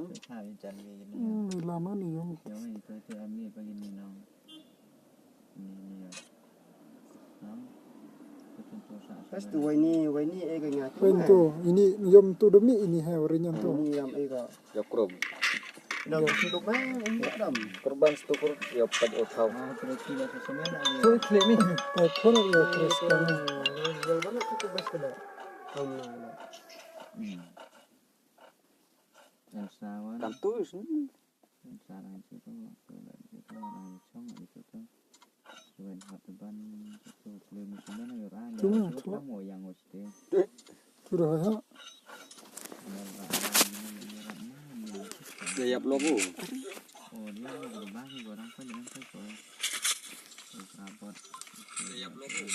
Hai jangan lama nih yang. yang itu ambil begini nong. Ini ya. Nong. Pas tu ini eganya. Itu ini yom tu demi ini hewrinya tuh. Ini yang ega. Ya krum. Dam hidup ini dam. Kurban stukur ya pad otau. Terus tidak sesuai So klip nih. Telepon ya terus kan. Jual banget itu bas kena. yang sawan. Kantus. Sarang itu orang cong itu tuh. Suwen hatuban itu belum sebenarnya orang. Cuma mau yang mesti. Sudah ya. Gaya logo. Oh dia berbagi orang pun yang itu. Rapor. Gaya logo.